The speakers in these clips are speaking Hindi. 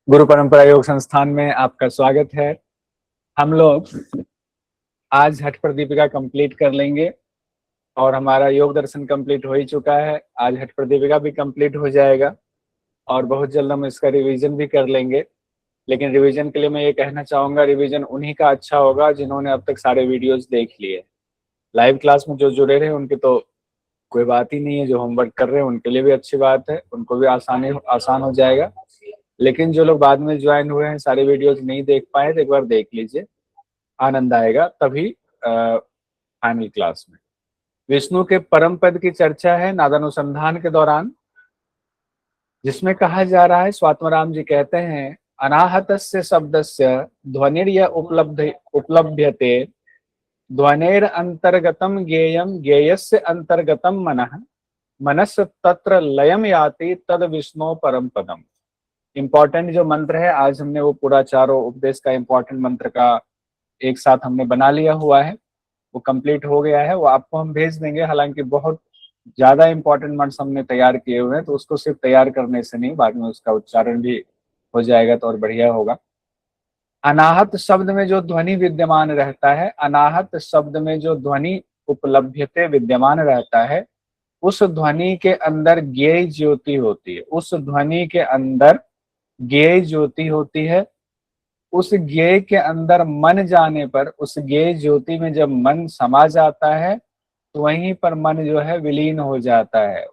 गुरु परंपरा योग संस्थान में आपका स्वागत है। हम लोग आज हठ प्रदीपिका कंप्लीट कर लेंगे और हमारा योग दर्शन कंप्लीट हो ही चुका है। आज हठ प्रदीपिका भी कंप्लीट हो जाएगा और बहुत जल्द हम इसका रिवीजन भी कर लेंगे। लेकिन रिवीजन के लिए मैं ये कहना चाहूँगा, रिवीजन उन्हीं का अच्छा होगा जिन्होंने अब तक सारे वीडियोज देख लिए। लाइव क्लास में जो जुड़े रहे उनकी तो कोई बात ही नहीं है, जो होमवर्क कर रहे हैं उनके लिए भी अच्छी बात है, उनको भी आसान हो जाएगा। लेकिन जो लोग बाद में ज्वाइन हुए हैं, सारे वीडियोज नहीं देख पाए, तो एक बार देख लीजिए, आनंद आएगा तभी फाइनल क्लास में। विष्णु के परम पद की चर्चा है नादानुसंधान के दौरान, जिसमें कहा जा रहा है, स्वात्मराम जी कहते हैं, अनाहतस्य शब्दस्य ध्वनिर्य उपलभ्यते, ध्वनेर अंतर्गतम ज्ञेयम ज्ञेयस्य अंतर्गतम मनः, मनस तत्र लयम याति तद विष्णु परम पदम। इम्पोर्टेंट जो मंत्र है, आज हमने वो पूरा चारों उपदेश का इम्पोर्टेंट मंत्र का एक साथ हमने बना लिया हुआ है, वो कंप्लीट हो गया है, वो आपको हम भेज देंगे। हालांकि बहुत ज्यादा इम्पोर्टेंट मंत्र हमने तैयार किए हुए हैं, तो उसको सिर्फ तैयार करने से नहीं, बाद में उसका उच्चारण भी हो जाएगा तो और बढ़िया होगा। अनाहत शब्द में जो ध्वनि विद्यमान रहता है, अनाहत शब्द में जो ध्वनि उपलब्धते विद्यमान रहता है, उस ध्वनि के अंदर ज्ञेय ज्योति होती है। उस ध्वनि के अंदर ज्ञेय ज्योति होती है। उस ज्ञेय के अंदर मन जाने पर, उस ज्ञेय ज्योति में जब मन समा जाता है, तो वहीं पर मन जो है विलीन हो जाता है।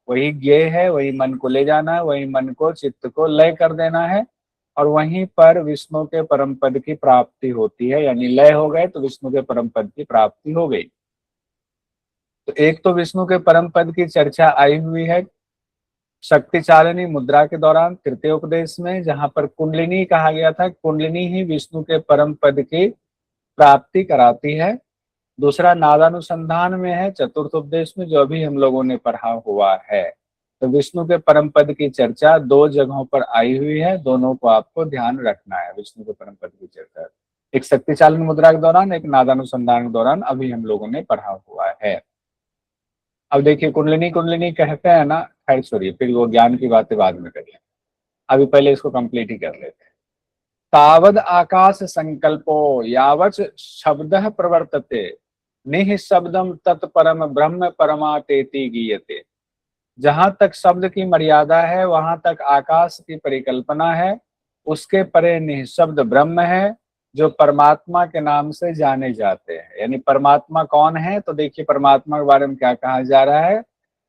वही ज्ञेय है, वही मन को ले जाना है, वही मन को, चित्त को लय कर देना है, और वहीं पर विष्णु के परम पद की प्राप्ति होती है। यानी लय हो गए तो विष्णु के परम पद की प्राप्ति हो गई। तो एक तो विष्णु के परम पद की चर्चा आई हुई है शक्ति चालिनी मुद्रा के दौरान, तृतीय उपदेश में, जहां पर कुंडलिनी कहा गया था, कुंडलिनी ही विष्णु के परम पद की प्राप्ति कराती है। दूसरा नादानुसंधान में है, चतुर्थ उपदेश में, जो अभी हम लोगों ने पढ़ा हुआ है। तो विष्णु के परम पद की चर्चा दो जगहों पर आई हुई है, दोनों को आपको ध्यान रखना है। विष्णु के परम पद की चर्चा एक शक्ति चालन मुद्रा के दौरान, एक नादानुसंधान के दौरान अभी हम लोगों ने पढ़ा हुआ है। अब देखिए, कुंडलिनी कुंडलिनी कहते हैं ना, खैर छोड़िए, फिर वो ज्ञान की बातें बाद में करिए, अभी पहले इसको कंप्लीट ही कर लेते हैं। तावद आकाश संकल्पो यावच शब्द प्रवर्तते, निह शब्दम तत्परम ब्रह्म परमातेति गीयते। जहां तक शब्द की मर्यादा है, वहां तक आकाश की परिकल्पना है, उसके परे निःशब्द ब्रह्म है, जो परमात्मा के नाम से जाने जाते हैं। यानी परमात्मा कौन है, तो देखिए परमात्मा के बारे में क्या कहा जा रहा है।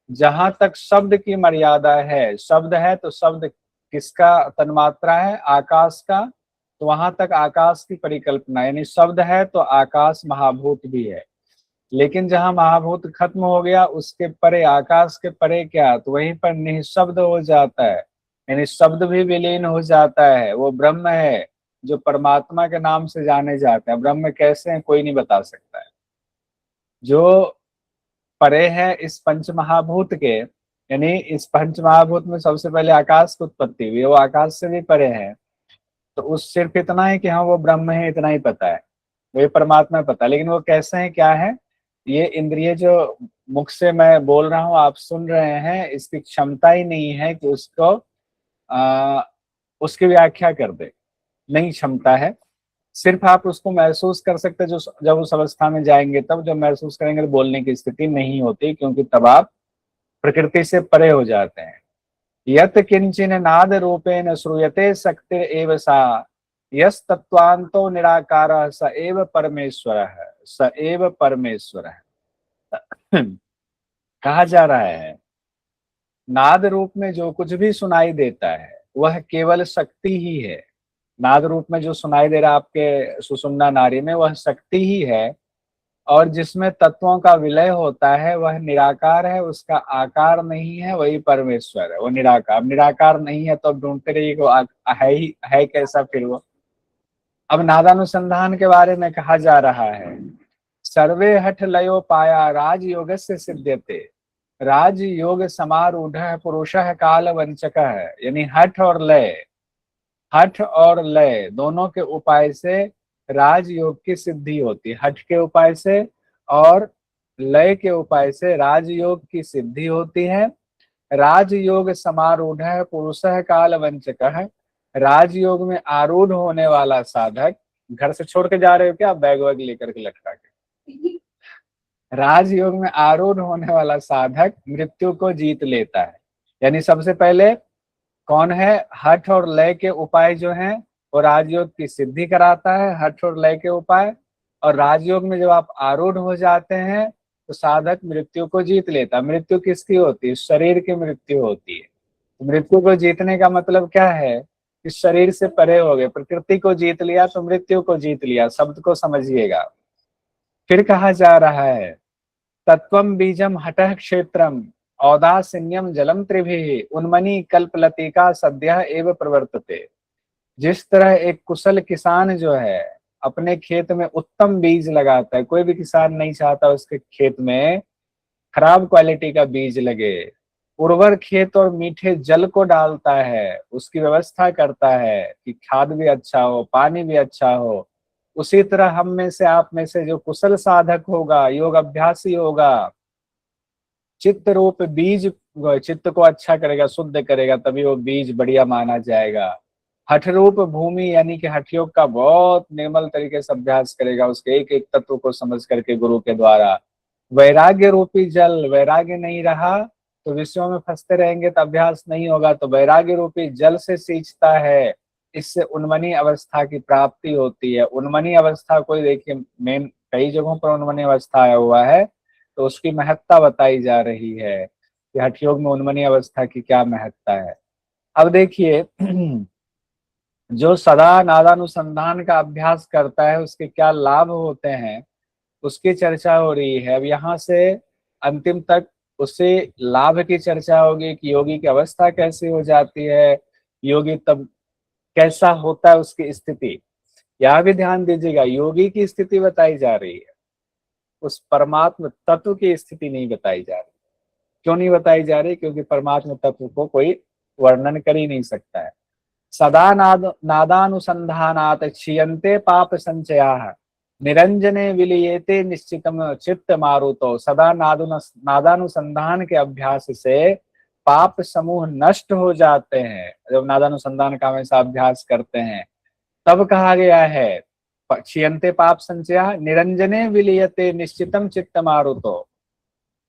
जहां तक शब्द की मर्यादा है, शब्द है तो शब्द किसका तन्मात्रा है, आकाश का, तो वहां तक आकाश की परिकल्पना, यानी शब्द है तो आकाश महाभूत भी है। लेकिन जहां महाभूत खत्म हो गया, उसके परे, आकाश के परे क्या, तो वहीं पर निःशब्द हो जाता है, यानी शब्द भी विलीन हो जाता है। वो ब्रह्म है जो परमात्मा के नाम से जाने जाते हैं। ब्रह्म कैसे हैं, कोई नहीं बता सकता है। जो परे है इस पंच महाभूत के, यानी इस पंच महाभूत में सबसे पहले आकाश की उत्पत्ति हुई, वो आकाश से भी परे है। तो उस सिर्फ इतना है कि हाँ वो ब्रह्म है, इतना ही पता है, वही परमात्मा पता है। लेकिन वो कैसे है, क्या है, ये इंद्रिय जो मुख से मैं बोल रहा हूँ, आप सुन रहे हैं, इसकी क्षमता ही नहीं है कि उसको उसकी व्याख्या कर दे, नहीं क्षमता है। सिर्फ आप उसको महसूस कर सकते, जो जब उस अवस्था में जाएंगे तब जब महसूस करेंगे, तो बोलने की स्थिति नहीं होती, क्योंकि तब आप प्रकृति से परे हो जाते हैं। यत किंचिन नाद रूपेण श्रूयते शक्ति एव सा, यस तत्वांतो निराकार स एव परमेश्वर है, स एव परमेश्वर है। कहा जा रहा है, नाद रूप में जो कुछ भी सुनाई देता है वह केवल शक्ति ही है। नाद रूप में जो सुनाई दे रहा है आपके सुषुम्ना नाड़ी में, वह शक्ति ही है। और जिसमें तत्वों का विलय होता है वह निराकार है, उसका आकार नहीं है, वही परमेश्वर है, वो निराकार। निराकार नहीं है तो अब ढूंढते रहिए को है ही है कैसा फिर वो। अब नादानुसंधान के बारे में कहा जा रहा है, सर्वे हठ लयो पाया राजयोग से सिद्ध्यते, राजयोग समारूढ़ पुरुष काल वंचक है। यानी हठ और लय, हठ और लय दोनों के उपाय से राजयोग की सिद्धि होती है। हठ के उपाय से और लय के उपाय से राजयोग की सिद्धि होती है। राजयोग समारूढ़ पुरुष काल वंचक है, राजयोग में आरूढ़ होने वाला साधक, घर से छोड़ के जा रहे हो क्या बैग वैग लेकर के लटका के? राजयोग में आरूढ़ होने वाला साधक मृत्यु को जीत लेता है। यानी सबसे पहले कौन है, हठ और लय के उपाय जो हैं वो राजयोग की सिद्धि कराता है, हठ और लय के उपाय। और राजयोग में जब आप आरूढ़ हो जाते हैं तो साधक मृत्यु को जीत लेता है। मृत्यु किसकी होती है? शरीर की मृत्यु होती है। तो मृत्यु को जीतने का मतलब क्या है कि शरीर से परे हो गए, प्रकृति को जीत लिया तो मृत्यु को जीत लिया। शब्द को समझिएगा। फिर कहा जा रहा है तत्वम बीजम हटः क्षेत्रम औदासीन्यम जलम त्रिभिः उन्मनी कल्पलतिका सद्यः एव प्रवर्तते। जिस तरह एक कुशल किसान जो है अपने खेत में उत्तम बीज लगाता है, कोई भी किसान नहीं चाहता उसके खेत में खराब क्वालिटी का बीज लगे, उर्वर खेत और मीठे जल को डालता है, उसकी व्यवस्था करता है कि खाद भी अच्छा हो, पानी भी अच्छा हो। उसी तरह हम में से, आप में से जो कुशल साधक होगा, योग अभ्यासी होगा, चित्त रूप बीज चित्त को अच्छा करेगा, शुद्ध करेगा, तभी वो बीज बढ़िया माना जाएगा। हठ रूप भूमि यानी कि हठ योग का बहुत निर्मल तरीके से अभ्यास करेगा, उसके एक एक तत्व को समझ करके गुरु के द्वारा। वैराग्य रूपी जल, वैराग्य नहीं रहा तो विषयों में फंसते रहेंगे तो अभ्यास नहीं होगा, तो वैराग्य रूपी जल से सींचता है। इससे उन्मनी अवस्था की प्राप्ति होती है। उन्मनी अवस्था कोई देखिए, मेन कई जगहों पर उन्मनी अवस्था आया हुआ है, तो उसकी महत्ता बताई जा रही है कि हठ योग में उन्मनी अवस्था की क्या महत्ता है। अब देखिए जो सदा नादानुसंधान का अभ्यास करता है उसके क्या लाभ होते हैं उसकी चर्चा हो रही है। अब यहाँ से अंतिम तक उससे लाभ की चर्चा होगी कि योगी की अवस्था कैसी हो जाती है, योगी तब कैसा होता है उसकी स्थिति। यह भी ध्यान दीजिएगा, योगी की स्थिति बताई जा रही है, उस परमात्म तत्व की स्थिति नहीं बताई जा रही। क्यों नहीं बताई जा रही? क्योंकि परमात्म तत्व को कोई वर्णन कर ही नहीं सकता है। सदा नादानुसंधानात् क्षीयन्ते पाप संचयाः निरंजने विलीयते निश्चितम चित्त मारुतो। सदा नादानुसंधान के अभ्यास से पाप समूह नष्ट हो जाते हैं। जब नादानुसंधान का हमेशा अभ्यास करते हैं तब कहा गया है क्षीयन्ते पाप संचया निरंजने विलीयते निश्चितम चित्त मारुतो।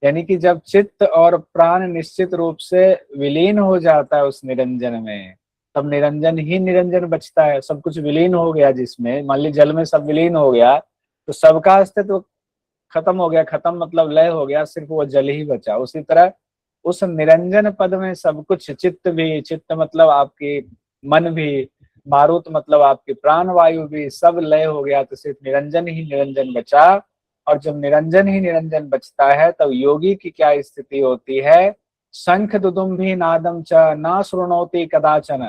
यानी कि जब चित्त और प्राण निश्चित रूप से विलीन हो जाता है उस निरंजन में, तब निरंजन ही निरंजन बचता है। सब कुछ विलीन हो गया, जिसमें मान ली जल में सब विलीन हो गया तो सबका अस्तित्व खत्म हो गया। खत्म मतलब लय हो गया, सिर्फ वो जल ही बचा। उसी तरह उस निरंजन पद में सब कुछ, चित्त भी, चित्त मतलब आपकी मन भी, मारुत मतलब आपकी प्राण वायु भी, सब लय हो गया तो सिर्फ निरंजन ही निरंजन बचा। और जब निरंजन ही निरंजन बचता है तब योगी की क्या स्थिति होती है? शंख दुदुम्भी नादम च न शृणोति कदाचन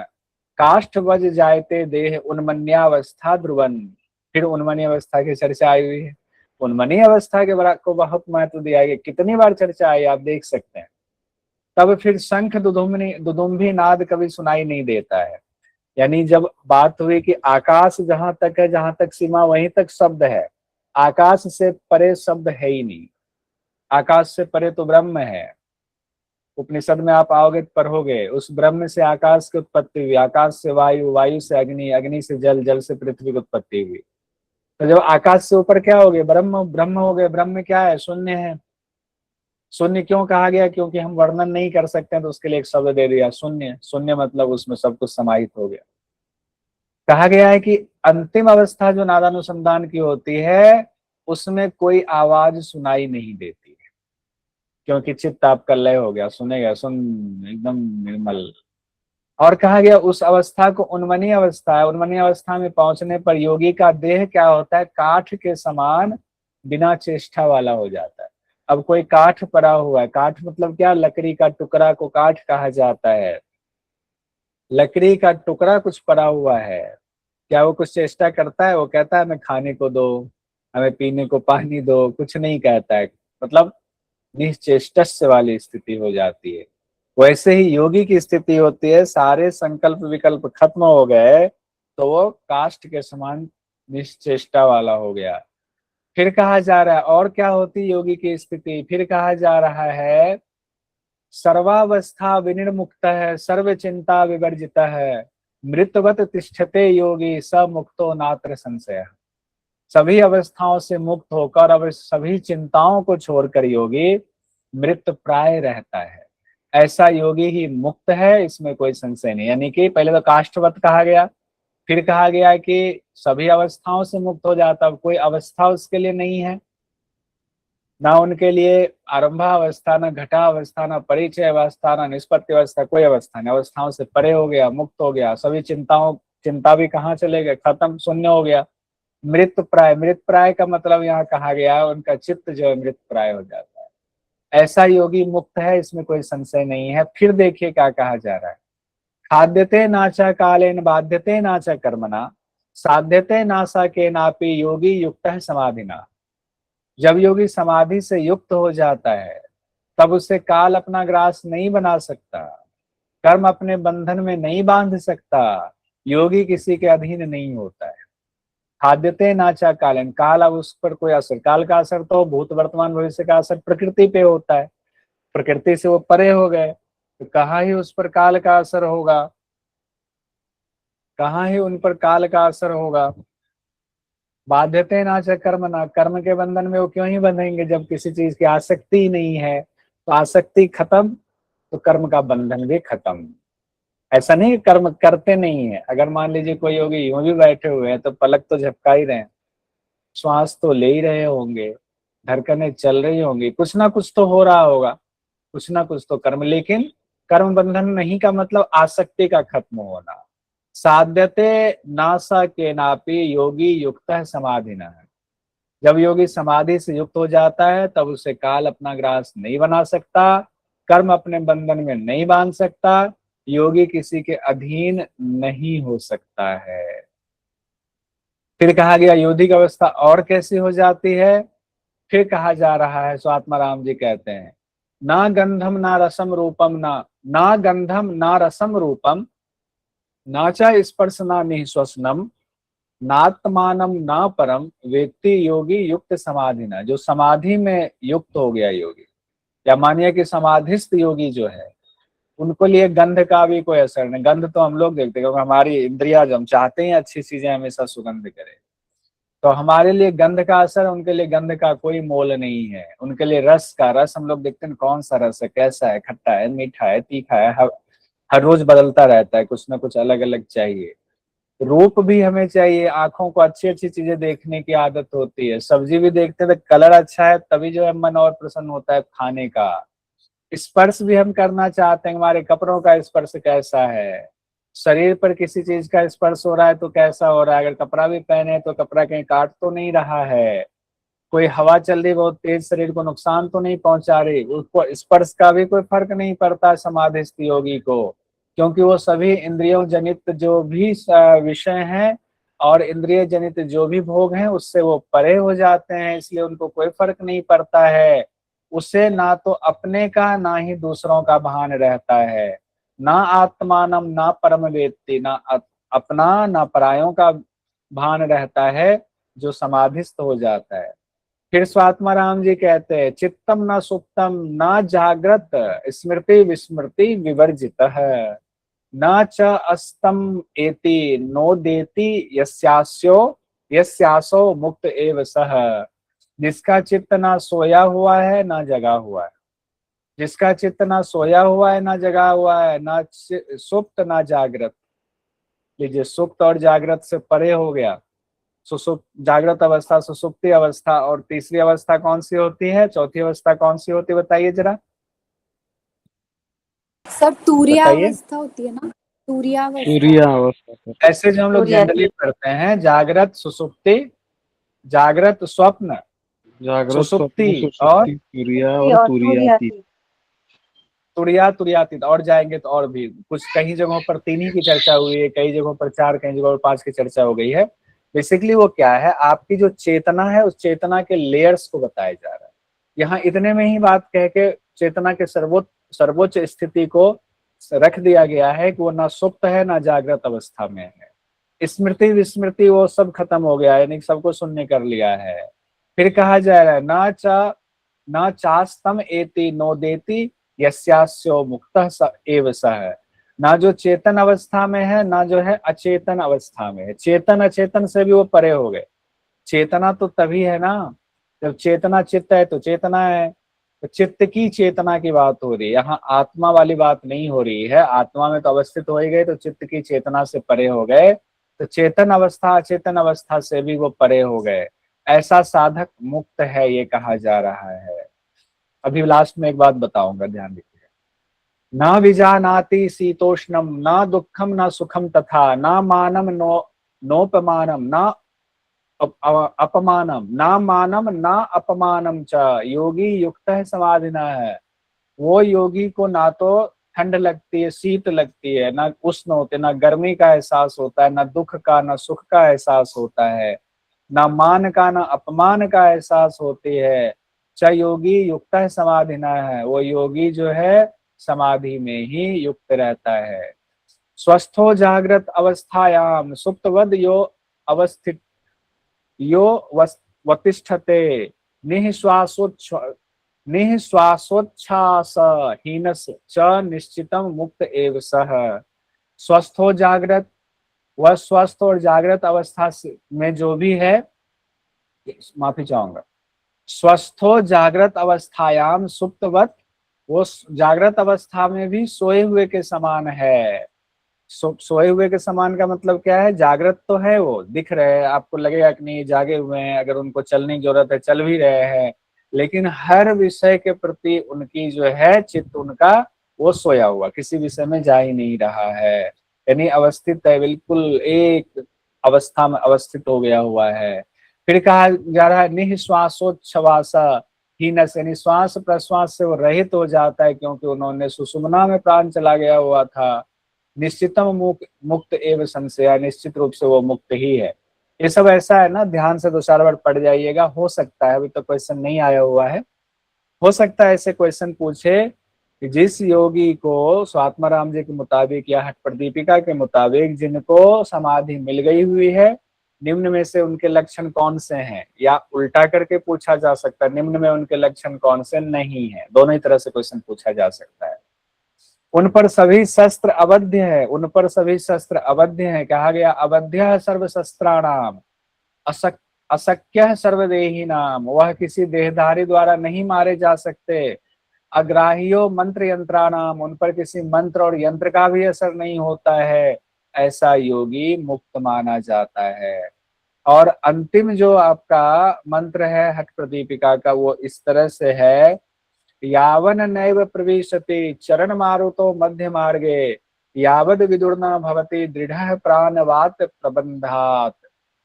काष्ठ वज जायते देह उन्मन्यावस्था ध्रुवन। फिर उन्मनी अवस्था की चर्चा आई हुई है। उन्मनी अवस्था के को बहुत महत्व दिया गया, कितनी बार चर्चा आई आप देख सकते हैं। तब फिर शंख दुदुम्भी नाद कभी सुनाई नहीं देता है। यानी जब बात हुई कि आकाश जहां तक है, जहां तक सीमा वहीं तक शब्द है, आकाश से परे शब्द है ही नहीं। आकाश से परे तो ब्रह्म है। उपनिषद में आप आओगे पढ़ोगे, उस ब्रह्म से आकाश की उत्पत्ति हुई, आकाश से वायु, वायु से अग्नि, अग्नि से जल, जल से पृथ्वी की उत्पत्ति हुई। तो जब आकाश से ऊपर क्या हो गए? ब्रह्म, ब्रह्म हो गए। ब्रह्म क्या है? शून्य है। शून्य क्यों कहा गया? क्योंकि हम वर्णन नहीं कर सकते हैं तो उसके लिए एक शब्द दे दिया शून्य। शून्य मतलब उसमें सब कुछ समाहित हो गया। कहा गया है कि अंतिम अवस्था जो नादानुसंधान की होती है उसमें कोई आवाज सुनाई नहीं देती है, क्योंकि चित्त आपका लय हो गया, सुनेगा सुन, एकदम निर्मल। और कहा गया उस अवस्था को उन्मनी अवस्था है। उन्मनी अवस्था में पहुंचने पर योगी का देह क्या होता है? काठ के समान बिना चेष्टा वाला हो जाता है। अब कोई काठ पड़ा हुआ है, काठ मतलब क्या? लकड़ी का टुकड़ा को काठ कहा जाता है। लकड़ी का टुकड़ा कुछ पड़ा हुआ है, क्या वो कुछ चेष्टा करता है? वो कहता है हमें खाने को दो, हमें पीने को पानी दो, कुछ नहीं कहता है। मतलब निश्चेष्टस्य वाली स्थिति हो जाती है। वैसे ही योगी की स्थिति होती है, सारे संकल्प विकल्प खत्म हो गए तो वो काष्ठ के समान निश्चेष्टा वाला हो गया। फिर कहा जा रहा है और क्या होती योगी की स्थिति? फिर कहा जा रहा है सर्वावस्था विनिर्मुक्त है, सर्व चिंता विवर्जित है, मृतवत तिष्ठते योगी स मुक्तो नात्र संशय। सभी अवस्थाओं से मुक्त होकर अब सभी चिंताओं को छोड़कर योगी मृत प्राय रहता है। ऐसा योगी ही मुक्त है, इसमें कोई संशय नहीं। यानी कि पहले तो काष्ठवत कहा गया, फिर कहा गया कि सभी अवस्थाओं से मुक्त हो जाता। अब कोई अवस्था उसके लिए नहीं है, ना उनके लिए आरंभावस्था, ना घटावस्था, ना परिचय अवस्था, ना निष्पत्ति अवस्था, कोई अवस्था नहीं। अवस्थाओं से परे हो गया, मुक्त हो गया। सभी चिंता भी कहाँ चले गए, खत्म, शून्य हो गया। मृत प्राय, मृत प्राय का मतलब यहाँ कहा गया है उनका चित्त जो है मृत प्राय हो जाता है। ऐसा योगी मुक्त है, इसमें कोई संशय नहीं है। फिर देखिए क्या कहा जा रहा है। खाद्यते नाचा कालेन बाध्यते नाचा कर्मणा साध्यते नासा के नापी योगी युक्त है समाधिना। जब योगी समाधि से युक्त हो जाता है तब उसे काल अपना ग्रास नहीं बना सकता, कर्म अपने बंधन में नहीं बांध सकता, योगी किसी के अधीन नहीं होता है। खाद्यते नाचा कालन, काल अब उस पर कोई असर, काल का असर तो भूत वर्तमान भविष्य का असर प्रकृति पे होता है। प्रकृति से वो परे हो गए तो कहाँ ही उस पर काल का असर होगा, कहाँ ही उन पर काल का असर होगा। बाध्यते नाच कर्म ना, कर्म के बंधन में वो क्यों ही बंधेंगे जब किसी चीज की आसक्ति ही नहीं है। तो आसक्ति खत्म तो कर्म का बंधन भी खत्म। ऐसा नहीं कर्म करते नहीं है। अगर मान लीजिए कोई योगी यूं भी बैठे हुए हैं तो पलक तो झपका ही रहे हैं, श्वास तो ले ही रहे होंगे, धड़कनें चल रही होंगी, कुछ ना कुछ तो हो रहा होगा, कुछ ना कुछ तो कर्म। लेकिन कर्म बंधन नहीं का मतलब आसक्ति का खत्म होना। साध्यते नासा के नापी योगी युक्त है समाधि न है। जब योगी समाधि से युक्त हो जाता है तब उसे काल अपना ग्रास नहीं बना सकता, कर्म अपने बंधन में नहीं बांध सकता, योगी किसी के अधीन नहीं हो सकता है। फिर कहा गया योगिक अवस्था और कैसी हो जाती है। फिर कहा जा रहा है, स्वात्मा राम जी कहते हैं, ना गंधम ना रसम रूपम ना गंधम ना रसम रूपम नाचा स्पर्श ना निःश्वसनम नात्मानम ना परम व्यक्ति योगी युक्त समाधि ना। जो समाधि में युक्त हो गया योगी, या मानिए कि समाधिस्थ योगी जो है, उनको लिए गंध का भी कोई असर नहीं। गंध तो हम लोग देखते हैं क्योंकि हमारी इंद्रिया, जो हम चाहते हैं अच्छी चीजें हमेशा सुगंध करे, तो हमारे लिए गंध का असर, उनके लिए गंध का कोई मोल नहीं है। उनके लिए रस का, रस हम लोग देखते हैं कौन सा रस है, कैसा है, खट्टा है, मीठा है, तीखा है, हर रोज बदलता रहता है, कुछ ना कुछ अलग अलग चाहिए। रूप भी हमें चाहिए, आंखों को अच्छी अच्छी चीजें देखने की आदत होती है। सब्जी भी देखते हैं तो कलर अच्छा है तभी जो है मन और प्रसन्न होता है खाने का। स्पर्श भी हम करना चाहते हैं, हमारे कपड़ों का स्पर्श कैसा है, शरीर पर किसी चीज का स्पर्श हो रहा है तो कैसा हो रहा है। अगर कपड़ा भी पहने तो कपड़ा कहीं काट तो नहीं रहा है, कोई हवा चल रही बहुत तेज शरीर को नुकसान तो नहीं पहुंचा रही, उसको स्पर्श का भी कोई फर्क नहीं पड़ता समाधिस्थ योगी को। क्योंकि वो सभी इंद्रियों जनित जो भी विषय हैं और इंद्रिय जनित जो भी भोग हैं उससे वो परे हो जाते हैं, इसलिए उनको कोई फर्क नहीं पड़ता है। उसे ना तो अपने का ना ही दूसरों का भान रहता है। ना आत्मानम ना परम वेत्ति, ना अपना ना परायों का भान रहता है जो समाधिस्थ हो जाता है। फिर स्वात्मा राम जी कहते हैं, चित्तम न सुप्तम न जागृत स्मृति विस्मृति विवर्जित है न च अस्तम एति नोदेति यस्यास्यो यस्यासो मुक्त एव सह। जिसका चित्त ना सोया हुआ है ना जगा हुआ है, जिसका चित्त ना सोया हुआ है ना जगा हुआ है, ना सुप्त ना जागृत। लीजिए, सुप्त और जागृत से परे हो गया। सुसुप्त, जागृत अवस्था, सुसुप्ति अवस्था, और तीसरी अवस्था कौन सी होती है, चौथी अवस्था कौन सी होती है बताइए जरा। सब तुरिया बताइए। अवस्था होती है ना, तुरिया अवस्था। ऐसे जो हम लोग जनरली पढ़ते हैं, जागृत, सुसुप्ति, जागृत, स्वप्न, जागृत, सुसुप्ति स्वप्न, और सुषुप्ति, तुरिया और तुरियातीत। तुरिया, तुरियातीत। और जाएंगे तो और भी कुछ, कई जगहों पर 3 ही की चर्चा हुई है, कई जगहों पर 4, कई जगहों पर 5 की चर्चा हो गई है। बेसिकली वो क्या है, आपकी जो चेतना है उस चेतना के लेयर्स को बताया जा रहा है। यहाँ इतने में ही बात कह के चेतना के सर्वोच्च स्थिति को रख दिया गया है कि वो ना सुप्त है ना जागृत अवस्था में है। स्मृति विस्मृति वो सब खत्म हो गया है, यानी सबको शून्य कर लिया है। फिर कहा जा रहा है, ना चास्तम एति नोदेति यस्यास्यो मुक्तः स एव सः। ना जो चेतन अवस्था में है, ना जो है अचेतन अवस्था में है। चेतन अचेतन से भी वो परे हो गए। चेतना तो तभी है ना जब चेतना चित्त है, तो चेतना है। तो चित्त की चेतना की बात हो रही है, यहाँ आत्मा वाली बात नहीं हो रही है। आत्मा में तो अवस्थित हो ही गए, तो चित्त की चेतना से परे हो गए, तो चेतन अवस्था अचेतन अवस्था से भी वो परे हो गए। ऐसा साधक मुक्त है, ये कहा जा रहा है। अभी लास्ट में एक बात बताऊंगा, ध्यान दीजिए। न विजानाति शीतोष्णम, न दुखम न सुखम, तथा न मानम नोपमानम, न अपमानम, न मानम न अपमानम च योगी युक्त है समाधिना है। वो योगी को ना तो ठंड लगती है, शीत लगती है, ना उष्ण होते, ना गर्मी का एहसास होता है, ना दुख का ना सुख का एहसास होता है, ना मान का ना अपमान का एहसास होती है। च योगी युक्त है समाधिना है, वो योगी जो है समाधि में ही युक्त रहता है। स्वस्थो जागृत अवस्थायाम सुप्तवद यो अवस्थित यो वतिष्ठते निःश्वासोच्छ निःश्वासोच्छ्वास हीनस च निश्चितम मुक्त एव सह। स्वस्थ हो जागृत, वह स्वस्थ और जागृत अवस्था में जो भी है, माफी चाहूंगा, स्वस्थो जागृत अवस्थायाम सुप्तवत, वो जागृत अवस्था में भी सोए हुए के समान है। सोए हुए के समान का मतलब क्या है? जागृत तो है, वो दिख रहे हैं, आपको लगेगा कि नहीं जागे हुए हैं, अगर उनको चलने की जरूरत है चल भी रहे हैं, लेकिन हर विषय के प्रति उनकी जो है चित्त उनका वो सोया हुआ, किसी विषय में जा ही नहीं रहा है, यानी अवस्थित है, बिल्कुल एक अवस्था में अवस्थित हो गया हुआ है। फिर कहा जा रहा है निःश्वासोच्छ्वास हीनस, यानी श्वास प्रश्वास से वो रहित हो जाता है, क्योंकि उन्होंने सुषुम्ना में प्राण चला गया हुआ था। निश्चितम मुक्त एवं संशय, निश्चित रूप से वो मुक्त ही है। ये सब ऐसा है ना, ध्यान से दो चार बार पढ़ जाइएगा। हो सकता है, अभी तो क्वेश्चन नहीं आया हुआ है, हो सकता है ऐसे क्वेश्चन पूछे कि जिस योगी को स्वात्माराम जी के मुताबिक या हठ प्रदीपिका के मुताबिक जिनको समाधि मिल गई हुई है, निम्न में से उनके लक्षण कौन से हैं, या उल्टा करके पूछा जा सकता है निम्न में उनके लक्षण कौन से नहीं है। दोनों ही तरह से क्वेश्चन पूछा जा सकता है। उन पर सभी शस्त्र अवध्य है, उन पर सभी शस्त्र अवध्य है। कहा गया अवध्य सर्व शस्त्राणाम अशक्य सर्वदेही नाम, वह किसी देहधारी द्वारा नहीं मारे जा सकते। अग्राह्यो मंत्र यंत्राणाम, उन पर किसी मंत्र और यंत्र का भी असर नहीं होता है। ऐसा योगी मुक्त माना जाता है। और अंतिम जो आपका मंत्र है हठ प्रदीपिका का, वो इस तरह से है, यावन नैव प्रविशति चरण मारुतो मध्य मार्गे, यावद विदुर्न भवति दृढ़ प्राणवात प्रबंधात,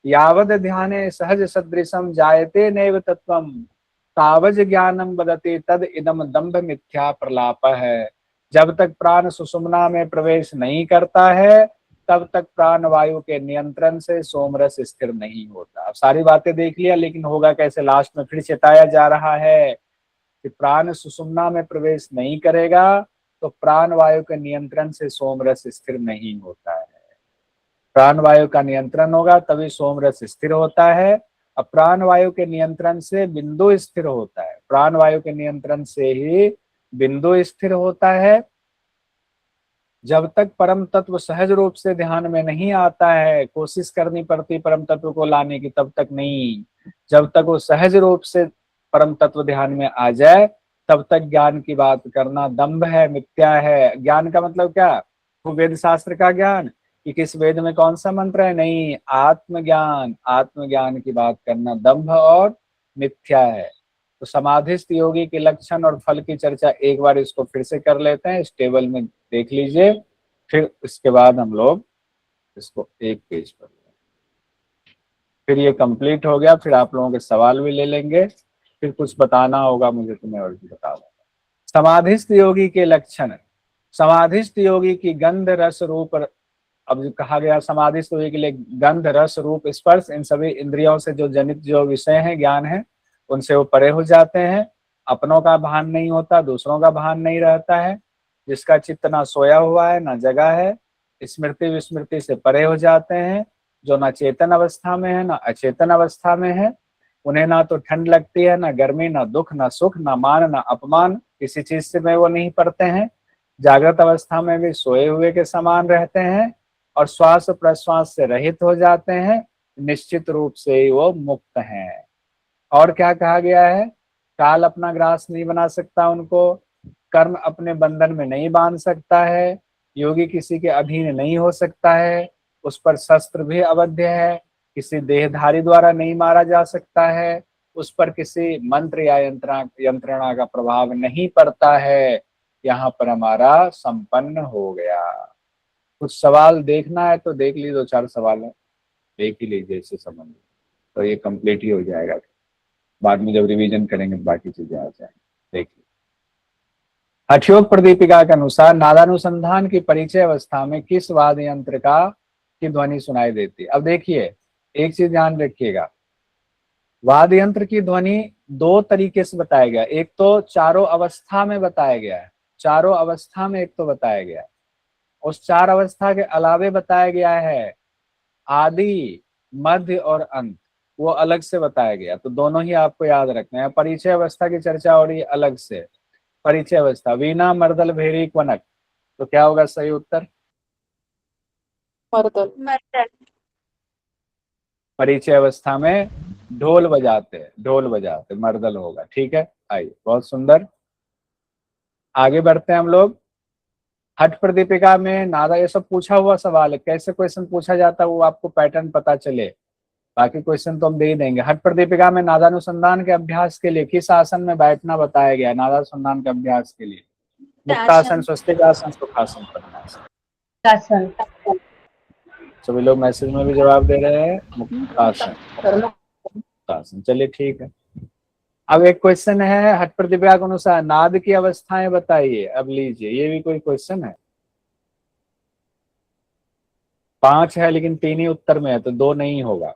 यावद ध्याने सहज सदृशम जायते नैव तत्वम, तावज ज्ञानम वदति तद इदम दंभ मिथ्या प्रलाप है। जब तक प्राण सुषुम्ना में प्रवेश नहीं करता है, तब तक प्राण वायु के नियंत्रण से सोमरस स्थिर नहीं होता। अब सारी बातें देख लिया, लेकिन होगा कैसे? लास्ट में फिर चेताया जा रहा है कि प्राण सुषुम्ना में प्रवेश नहीं करेगा तो प्राण वायु के नियंत्रण से सोमरस स्थिर नहीं होता है। प्राण वायु का नियंत्रण होगा तभी सोमरस स्थिर होता है। अब प्राण वायु के नियंत्रण से बिंदु स्थिर होता है, प्राण वायु के नियंत्रण से ही बिंदु स्थिर होता है। जब तक परम तत्व सहज रूप से ध्यान में नहीं आता है, कोशिश करनी पड़ती परम तत्व को लाने की, तब तक नहीं। जब तक वो सहज रूप से परम तत्व ध्यान में आ जाए, तब तक ज्ञान की बात करना दंभ है, मिथ्या है। ज्ञान का मतलब क्या? वो वेद शास्त्र का ज्ञान कि किस वेद में कौन सा मंत्र है, नहीं, आत्मज्ञान। आत्मज्ञान की बात करना दंभ और मिथ्या है। तो समाधिस्थ योगी के लक्षण और फल की चर्चा एक बार इसको फिर से कर लेते हैं, इस टेबल में देख लीजिए, फिर इसके बाद हम लोग इसको एक पेज पर, फिर ये कंप्लीट हो गया। फिर आप लोगों के सवाल भी ले लेंगे, फिर कुछ बताना होगा मुझे तो मैं और भी बता दूंगा। समाधिस्थ योगी के लक्षण। समाधिस्थ योगी की गंध रस रूप, अब जो कहा गया समाधिस्थ योगी के लिए गंध रस रूप स्पर्श, इन सभी इंद्रियों से जो जनित जो विषय हैं, ज्ञान है, उनसे वो परे हो जाते हैं। अपनों का भान नहीं होता, दूसरों का भान नहीं रहता है। जिसका चित्त ना सोया हुआ है ना जगा है, स्मृति विस्मृति से परे हो जाते हैं। जो ना चेतन अवस्था में है ना अचेतन अवस्था में है, उन्हें ना तो ठंड लगती है, ना गर्मी, ना दुख, ना सुख, ना मान, ना अपमान, किसी चीज से में वो नहीं पड़ते हैं। जागृत अवस्था में भी सोए हुए के समान रहते हैं और श्वास प्रश्वास से रहित हो जाते हैं, निश्चित रूप से ही वो मुक्त हैं। और क्या कहा गया है? काल अपना ग्रास नहीं बना सकता उनको, कर्म अपने बंधन में नहीं बांध सकता है, योगी किसी के अधीन नहीं हो सकता है, उस पर शस्त्र भी अवध्य है, किसी देहधारी द्वारा नहीं मारा जा सकता है, उस पर किसी मंत्र या यंत्रणा का प्रभाव नहीं पड़ता है। यहाँ पर हमारा संपन्न हो गया। कुछ सवाल देखना है तो देख लीजिए, 2-4 सवाल है, देख ही लीजिए इससे संबंधित, तो ये कंप्लीट ही हो जाएगा। बाद में जब रिवीजन करेंगे बाकी चीजें आ जाएंगी। देखिए, हठयोग प्रदीपिका के अनुसार नादानुसंधान की परिचय अवस्था में किस वाद्य यंत्र की ध्वनि सुनाई देती है? अब देखिए, एक चीज ध्यान रखिएगा, वाद्य यंत्र की ध्वनि 2 तरीके से बताया गया। एक तो चारों अवस्था में बताया गया है, चारों अवस्था में एक तो बताया गया है, उस 4 अवस्था के अलावे बताया गया है आदि, मध्य और अंत, वो अलग से बताया गया। तो दोनों ही आपको याद रखना है। परिचय अवस्था की चर्चा हो रही है अलग से। परिचय अवस्था, वीणा, मर्दल, भेरी, क्वनक, तो क्या होगा सही उत्तर? मर्दल। परिचय अवस्था में ढोल बजाते मर्दल होगा। ठीक है, आइए, बहुत सुंदर, आगे बढ़ते हैं हम लोग। हठ प्रदीपिका में नादा, ये सब पूछा हुआ सवाल है, कैसे क्वेश्चन पूछा जाता है वो आपको पैटर्न पता चले, बाकी क्वेश्चन तो हम दे ही देंगे। हठ प्रदीपिका में नादानुसंधान के अभ्यास के लिए किस आसन में बैठना बताया गया है? नादानुसंधान के अभ्यास के लिए मुक्तासन, स्वस्तिकासन, सुखासन, पद्मासन। सभी लोग मैसेज में भी जवाब दे रहे हैं मुक्तासन। चलिए ठीक है। अब एक क्वेश्चन है, हठ प्रदीपिका के अनुसार नाद की अवस्थाएं बताइए। अब लीजिए, ये भी कोई क्वेश्चन है। 5 है लेकिन 3 ही उत्तर में है, तो 2 नहीं होगा।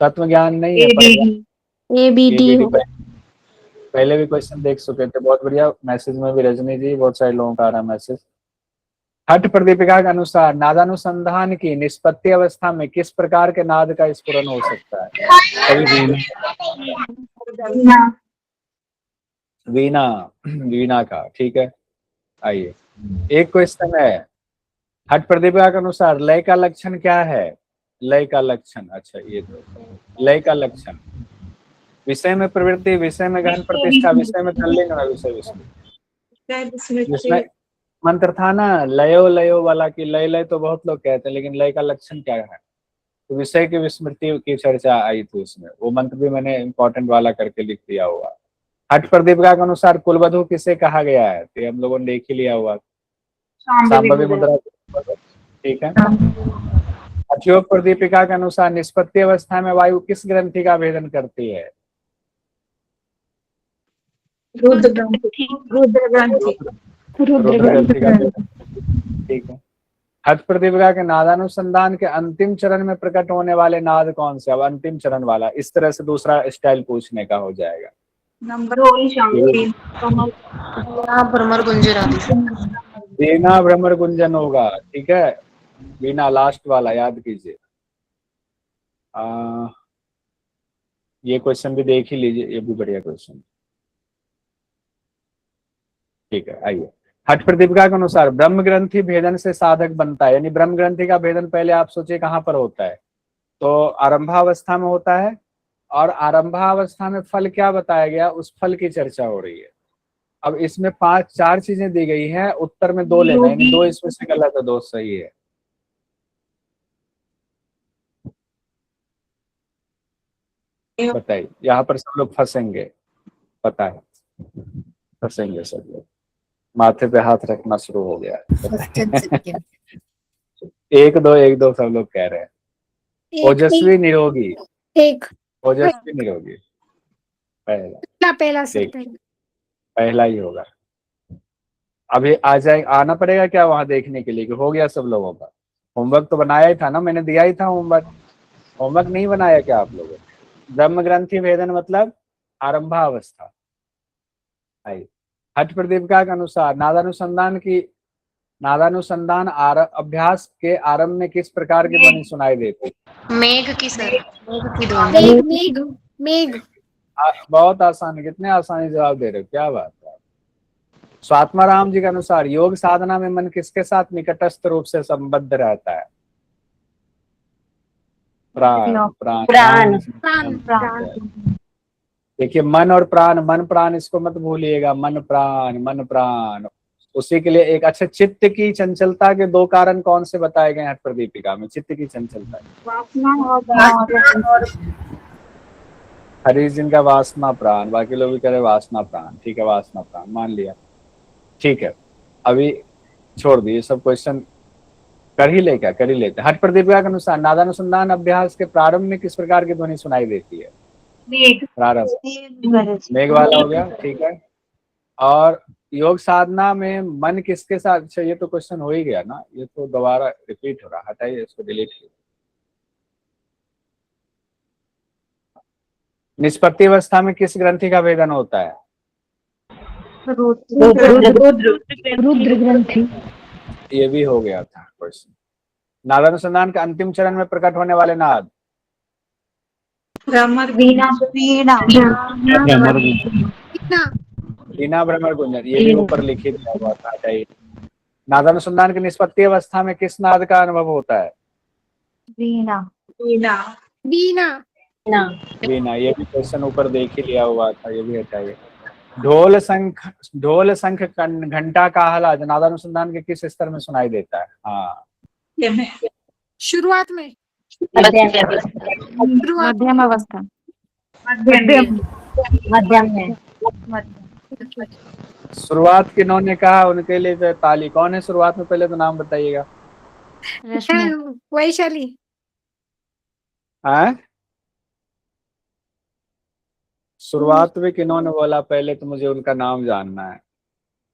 तत्व ज्ञान नहीं है, ABD पहले भी क्वेश्चन देख चुके थे। बहुत बढ़िया, मैसेज में भी रजनी जी, बहुत सारे लोगों का आ रहा है मैसेज। हठ प्रदीपिका के अनुसार नादानुसंधान की निष्पत्ति अवस्था में किस प्रकार के नाद का स्फुरन हो सकता है? वीणा का। ठीक है, आइए, एक क्वेश्चन है, हठ प्रदीपिका के अनुसार लय का लक्षण क्या है? लय का लक्षण, अच्छा ये तो लय का लक्षण, विषय में प्रवृत्ति, विषय में गहन प्रतिष्ठा, विषय में तल्लीन, विषय मंत्र था ना लयो लयो वाला, की लय लय तो बहुत लोग कहते हैं, लेकिन लय का लक्षण क्या है? तो विषय की विस्मृति की चर्चा आई थी उसमें, वो मंत्र भी मैंने इंपॉर्टेंट वाला करके लिख दिया हुआ। हठ प्रदीपिका के अनुसार कुलवधु किसे कहा गया है? तो हम लोगों ने देख ही लिया हुआ, सांभवी मुद्रा। ठीक है। हठयोग प्रदीपिका के अनुसार निष्पत्ति अवस्था में वायु किस ग्रंथि का भेदन करती है? रुद्र ग्रंथि का भेदन। ठीक है। हठ प्रदीपिका के नादानुसंधान के अंतिम चरण में प्रकट होने वाले नाद कौन से? अब अंतिम चरण वाला, इस तरह से दूसरा स्टाइल पूछने का हो जाएगा। वीणा भ्रमर गुंजन होगा। ठीक है, वीणा लास्ट वाला याद कीजिए। ये क्वेश्चन भी देख ही लीजिए, ये भी बढ़िया क्वेश्चन। ठीक है, आइए, हठ प्रदीपिका के अनुसार ब्रह्म ग्रंथि भेदन से साधक बनता है, यानी ब्रह्म ग्रंथि का भेदन पहले आप सोचिए कहाँ पर होता है? तो आरंभावस्था में होता है, और आरंभावस्था में फल क्या बताया गया? उस फल की चर्चा हो रही है। अब इसमें 4 चीजें दी गई हैं, उत्तर में 2 लेना है, यानी 2 इसमें से गलत है, 2 सही है। बताइए, यहाँ पर सब लोग फंसेंगे, पता है, फंसेंगे सब लोग। माथे पे हाथ रखना शुरू हो गया। 1-2 सब लोग कह रहे हैं। ओजस्वी निरोगी, ओजस्वी निरोगी पहला ही होगा। अभी आ जाए, आना पड़ेगा क्या वहां देखने के लिए कि हो गया सब लोगों का? होमवर्क तो बनाया ही था ना, मैंने दिया ही था होमवर्क नहीं बनाया क्या आप लोगों ने? ब्रह्म ग्रंथि भेदन मतलब आरंभावस्था। हठ प्रदीपिका के अनुसार नादानुसंधान अभ्यास के आरंभ में किस प्रकार की ध्वनि सुनाई देती? मेघ की सर, मेघ की ध्वनि। मेघ। बहुत आसान है, कितने आसानी जवाब दे रहे हो, क्या बात है। स्वात्माराम जी के अनुसार योग साधना में मन किसके साथ निकटस्थ रूप से संबद्ध रहता है? प्राण प्राण प्राण। प्राण। देखिए मन और प्राण, मन प्राण इसको मत भूलिएगा, मन प्राण मन प्राण। उसी के लिए एक अच्छा, चित्त की चंचलता के दो कारण कौन से बताए गए हठ प्रदीपिका में? चित्त की चंचलता, हरीश जिनका वासना प्राण, बाकी लोग भी कह रहे वासना प्राण, ठीक है वासना प्राण मान लिया, ठीक है। अभी छोड़ दिए सब क्वेश्चन, कर ही ले क्या, कर ही लेते। हठ प्रदीपिका के अनुसार नादानुसंधान अभ्यास के प्रारंभ में किस प्रकार की ध्वनि सुनाई देती है? प्रारंभ मेघ वाला हो गया, ठीक है। और योग साधना में मन किसके साथ, अच्छा ये तो क्वेश्चन हो ही गया ना, ये तो दोबारा रिपीट हो रहा, हटाइए इसको, डिलीट कीजिए। निष्पत्ति अवस्था में किस ग्रंथि का भेदन होता है? रुद्र ग्रंथि। ये भी हो गया था क्वेश्चन। नादानुसंधान के अंतिम चरण में प्रकट होने वाले नाद? वीणा। वीणा भ्रमर गुंजन, ये भी ऊपर लिखित हुआ था, हटाइए। नादानुसंधान की निष्पत्ति अवस्था में किस नाद का अनुभव होता है? वीणा। बीना। वीणा, ये भी क्वेश्चन ऊपर देख ही लिया हुआ था, ये भी हटाइए। ढोल शंख घंटा का आह्लाद नादानुसंधान के किस स्तर में सुनाई देता है? हाँ, शुरुआत में। मध्यम अवस्था। मध्यम है। शुरुआत किन्होंने कहा उनके लिए जो ताली, कौन है शुरुआत में, पहले तो नाम बताइएगा। वैशाली। हाँ, शुरुआत में किन्होंने बोला, पहले तो मुझे उनका नाम जानना है।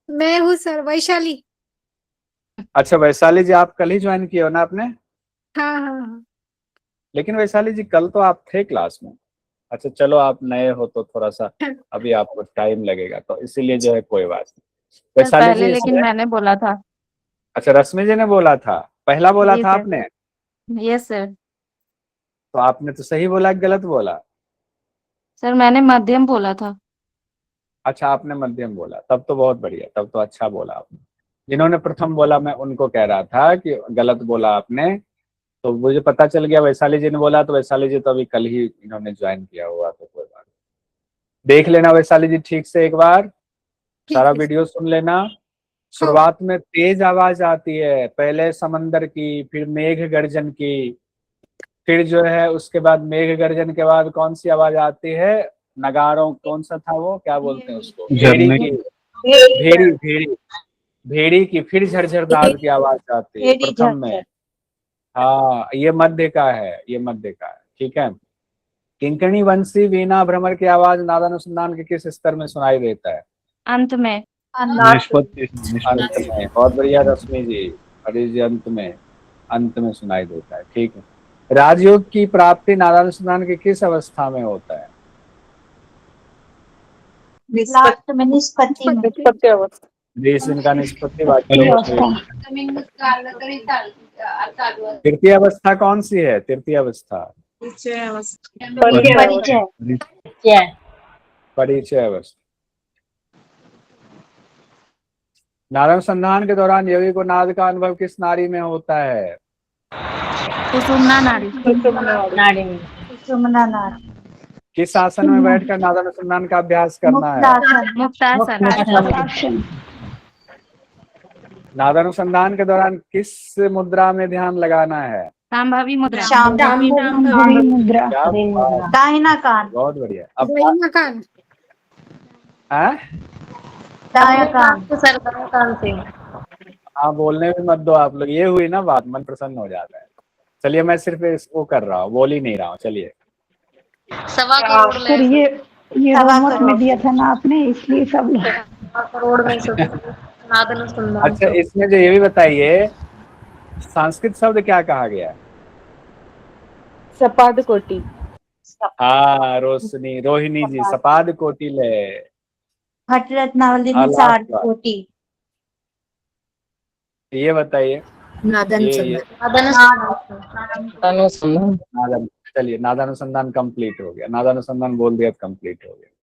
मैं हूँ सर, वैशाली। अच्छा वैशाली जी, आप कल ही ज्वाइन किए हो ना आपने? हाँ हाँ हाँ। लेकिन वैशाली जी कल तो आप थे क्लास में। अच्छा चलो, आप नए हो तो थोड़ा सा अभी आपको टाइम लगेगा, तो इसीलिए जो है कोई बात नहीं। वैशाली पहले जी लेकिन मैंने बोला था। अच्छा रश्मि जी ने बोला था, पहला बोला जी था सर। आपने? Yes sir. तो आपने तो सही बोला कि गलत बोला? सर मैंने मध्यम बोला था। अच्छा आपने मध्यम बोला, तब तो बहुत बढ़िया, तब तो अच्छा बोला आपने। जिन्होंने प्रथम बोला मैं उनको कह रहा था कि गलत बोला आपने, तो मुझे पता चल गया वैशाली जी ने बोला, तो वैशाली जी तो अभी कल ही इन्होंने ज्वाइन किया हुआ, तो कोई बात नहीं। देख लेना वैशाली जी ठीक से एक बार, सारा ठीक है। वीडियो सुन लेना। शुरुआत में तेज आवाज आती है, पहले समंदर की, फिर मेघ गर्जन की, फिर जो है उसके बाद मेघ गर्जन के बाद कौन सी आवाज आती है? नगारों, कौन सा था वो, क्या बोलते हैं उसको, भेड़ी झरने की, भेड़ी भेड़ी भेड़ी की, फिर झरझरदार की आवाज आती है प्रथम में। हाँ ये मध्य का है, ये मध्य का है, ठीक है। किंकणी वंशी वीणा भ्रमर की आवाज नादानुसंधान के किस स्तर में सुनाई देता है? अंत में। निष्पत्ति अंत में, बहुत बढ़िया रश्मि जी, हरीश जी अंत में सुनाई देता है, ठीक है। राजयोग की प्राप्ति नादानुसंधान के किस अवस्था में होता है? लास्ट में निष्पत्ति अवस्था। 20 दिन का निष्पत्ति, बाकी तृतीय अवस्था कौन सी है? तृतीय अवस्था परिचय अवस्था। नादानुसंधान के दौरान योगी को नाद का अनुभव किस नाड़ी में होता है? सुषुम्ना नाड़ी। सुषुम्ना नाड़ी। किस आसन में बैठकर नादानुसंधान का अभ्यास करना है? मुक्तासन। नादानुसंधान के दौरान किस मुद्रा में ध्यान लगाना है? संभावी मुद्रा। क्या बात, दाहिना कान। बहुत बढ़िया। अब दाहिना कान। हैं? दाया कान से। हाँ बोलने भी मत दो आप लोग, ये हुई ना बात, मन प्रसन्न हो जाता है। चलिए मैं सिर्फ वो कर रहा हूँ, बोल ही नहीं रहा हूँ, चलिए। सर ये होमवर्क में दिया था ना आपने, इसलिए सब करोड़ में नादानुसंधान। अच्छा इसमें जो ये भी बताइए, संस्कृत शब्द क्या कहा गया है? सपाद कोटि। हाँ रोहिणी जी, सपाद कोटिल है। हठ रत्नावली में 4 कोटि। ये बताइए, नादानुसंधान। चलिए नादानुसंधान कंप्लीट हो गया, नादानुसंधान बोल दिया कंप्लीट हो गया।